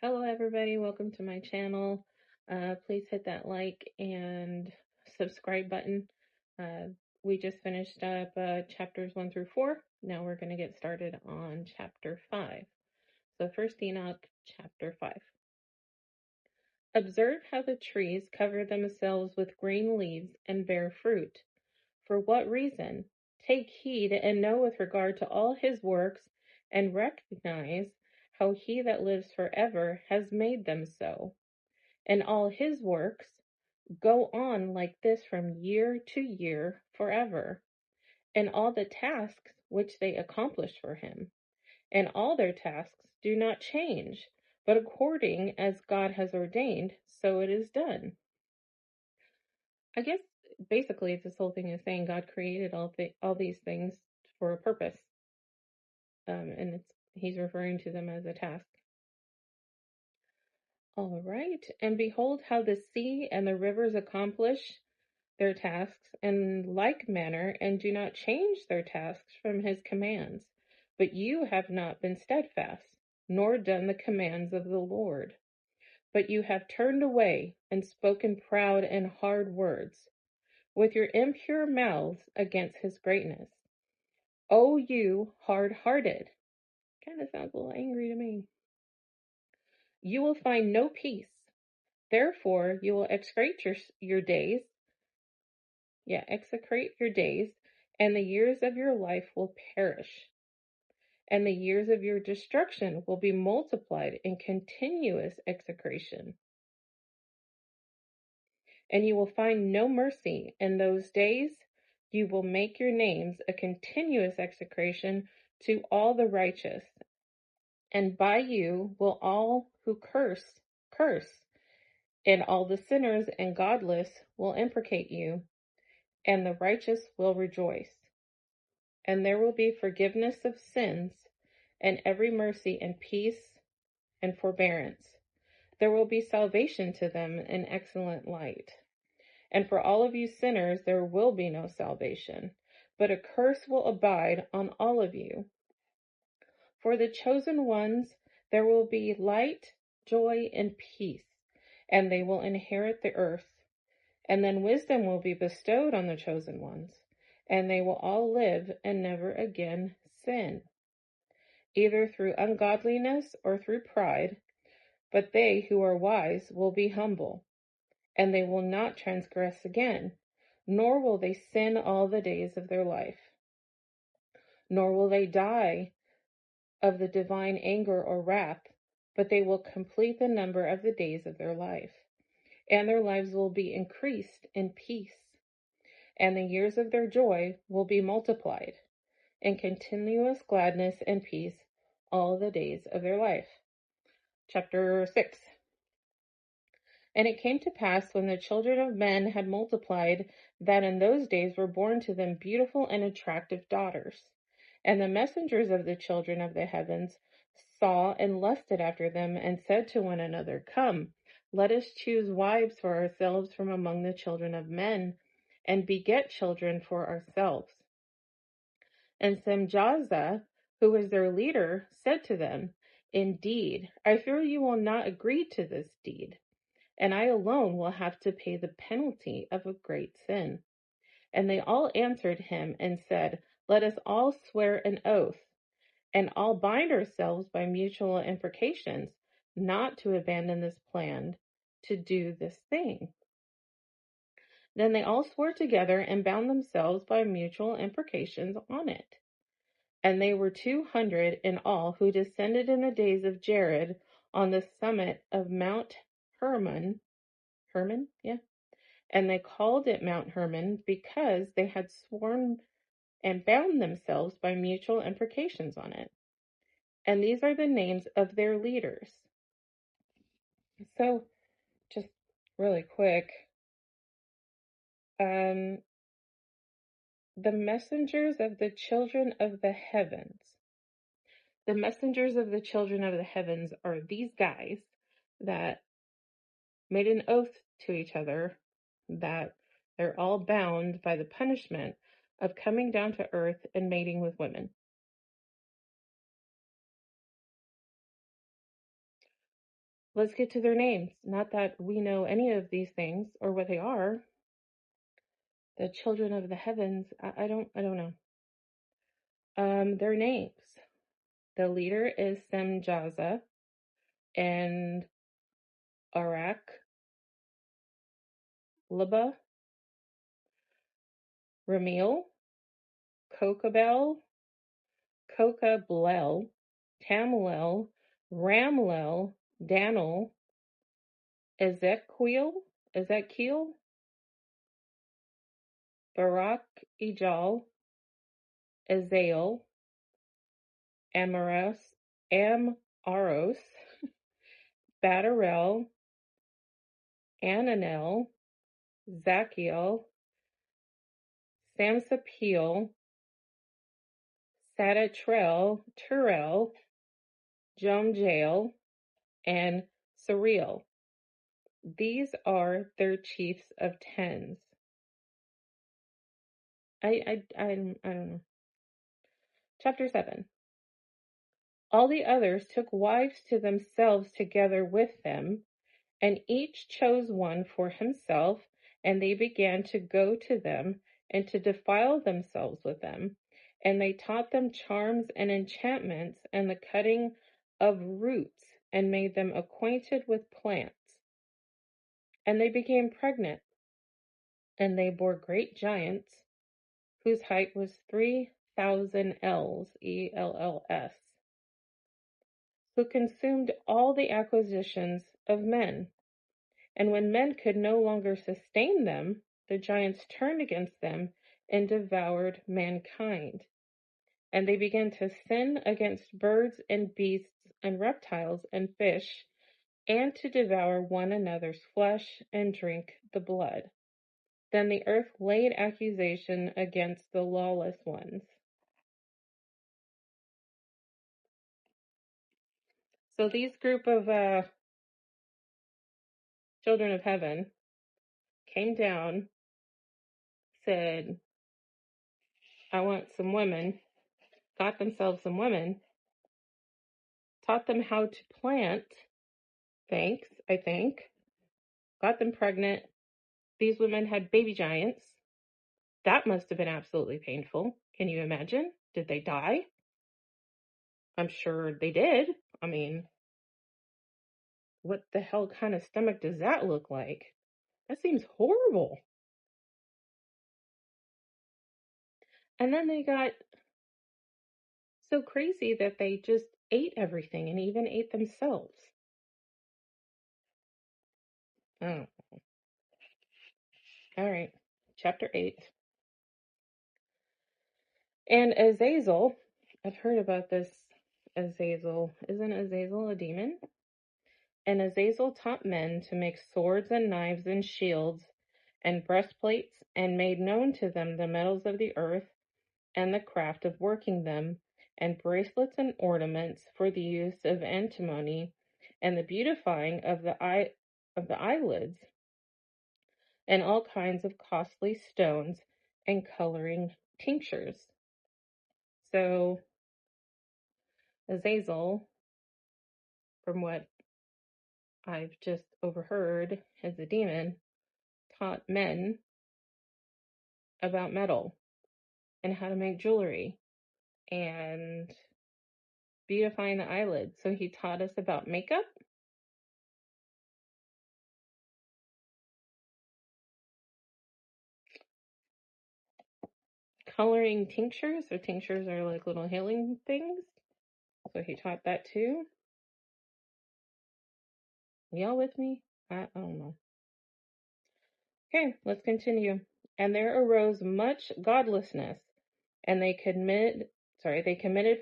Hello, everybody. Welcome to my channel. Please hit that like and subscribe button. Uh, we just finished up chapters 1 through 4. Now we're going to get started on chapter 5. So, first Enoch, chapter 5. Observe how the trees cover themselves with green leaves and bear fruit. For what reason? Take heed and know with regard to all his works, and recognize how he that lives forever has made them so. And all his works go on like this from year to year forever, and all the tasks which they accomplish for him, and all their tasks do not change, but according as God has ordained, so it is done. I guess basically this whole thing is saying God created all these things for a purpose, and he's referring to them as a task. All right, and behold how the sea and the rivers accomplish their tasks in like manner, and do not change their tasks from his commands. But you have not been steadfast, nor done the commands of the Lord. But you have turned away and spoken proud and hard words with your impure mouths against his greatness. O you hard-hearted. Kind of sounds a little angry to me. You will find no peace. Therefore you will execrate your days. Yeah, execrate your days, and the years of your life will perish, and the years of your destruction will be multiplied in continuous execration. And you will find no mercy in those days. You will make your names a continuous execration to all the righteous, and by you will all who curse, and all the sinners and godless will imprecate you, and the righteous will rejoice. And there will be forgiveness of sins, and every mercy and peace and forbearance. There will be salvation to them in excellent light. And for all of you sinners, there will be no salvation, but a curse will abide on all of you. For the chosen ones, there will be light, joy, and peace, and they will inherit the earth. And then wisdom will be bestowed on the chosen ones, and they will all live and never again sin, either through ungodliness or through pride. But they who are wise will be humble, and they will not transgress again, nor will they sin all the days of their life, nor will they die of the divine anger or wrath, but they will complete the number of the days of their life, and their lives will be increased in peace, and the years of their joy will be multiplied in continuous gladness and peace all the days of their life. Chapter 6. And it came to pass, when the children of men had multiplied, that in those days were born to them beautiful and attractive daughters. And the messengers of the children of the heavens saw and lusted after them, and said to one another, Come, let us choose wives for ourselves from among the children of men, and beget children for ourselves. And Semjaza, who was their leader, said to them, Indeed, I fear you will not agree to this deed, and I alone will have to pay the penalty of a great sin. And they all answered him and said, Let us all swear an oath, and all bind ourselves by mutual imprecations, not to abandon this plan to do this thing. Then they all swore together and bound themselves by mutual imprecations on it. And they were 200 in all, who descended in the days of Jared on the summit of Mount Hermon. Hermon, yeah. And they called it Mount Hermon because they had sworn and bound themselves by mutual imprecations on it. And these are the names of their leaders. So, just really quick, the messengers of the children of the heavens. The messengers of the children of the heavens are these guys that made an oath to each other that they're all bound by the punishment of coming down to earth and mating with women. let's get to their names. Not that we know any of these things or what they are. The children of the heavens, I don't know. Their names. The leader is Semjaza and Arak, Laba, Ramil, Kokabel, Kokablel, Tamlel, Ramlel, Danel, Ezekiel, Barak, Ejal, Azael, Amaros, Badarel, Ananel, Zachiel, Samsapiel, Sadatrel, Turel, Jomjael, and Sariel. These are their chiefs of tens. I don't know. Chapter 7. All the others took wives to themselves together with them, and each chose one for himself, and they began to go to them and to defile themselves with them. And they taught them charms and enchantments and the cutting of roots, and made them acquainted with plants. And they became pregnant, and they bore great giants, whose height was 3,000 ells, ELLS, who consumed all the acquisitions of men. And when men could no longer sustain them, the giants turned against them and devoured mankind. And they began to sin against birds and beasts and reptiles and fish, and to devour one another's flesh and drink the blood. Then the earth laid accusation against the lawless ones. So these group of children of heaven came down, said, I want some women, got themselves some women, taught them how to plant, I think, got them pregnant. These women had baby giants. That must have been absolutely painful. Can you imagine? Did they die? I'm sure they did. I mean, what the hell kind of stomach does that look like? That seems horrible. And then they got so crazy that they just ate everything and even ate themselves. Oh. All right. Chapter 8. And Azazel, I've heard about this Azazel. Isn't Azazel a demon? And Azazel taught men to make swords and knives and shields and breastplates, and made known to them the metals of the earth and the craft of working them, and bracelets and ornaments for the use of antimony, and the beautifying of the eyelids, and all kinds of costly stones and coloring tinctures. So Azazel, from what I've just overheard as a demon, taught men about metal and how to make jewelry and beautifying the eyelids. So he taught us about makeup. Coloring tinctures. So tinctures are like little healing things. So he taught that too. Y'all with me? I don't know. Okay, let's continue. And there arose much godlessness, and they committed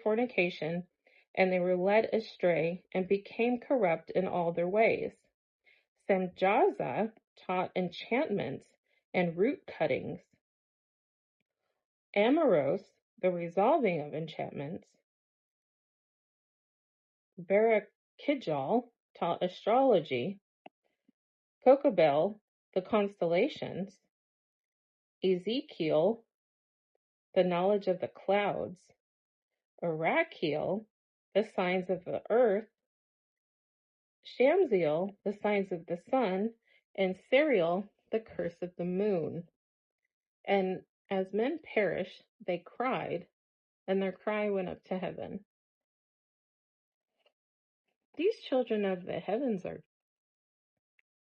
fornication, and they were led astray, and became corrupt in all their ways. Semjaza taught enchantments and root cuttings. Amaros, the resolving of enchantments. Barakijal taught astrology. Kokabel, the constellations. Ezekiel, the knowledge of the clouds. Arakiel, the signs of the earth. Shamsiel, the signs of the sun, and Serial, the curse of the moon. And as men perished, they cried, and their cry went up to heaven. These children of the heavens are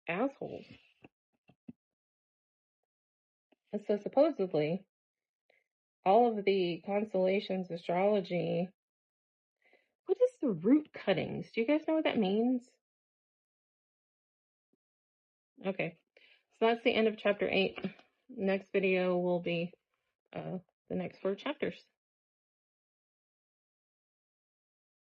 assholes. And so supposedly, all of the constellations, astrology, what is the root cuttings? Do you guys know what that means? Okay, so that's the end of chapter 8. Next video will be the next 4 chapters.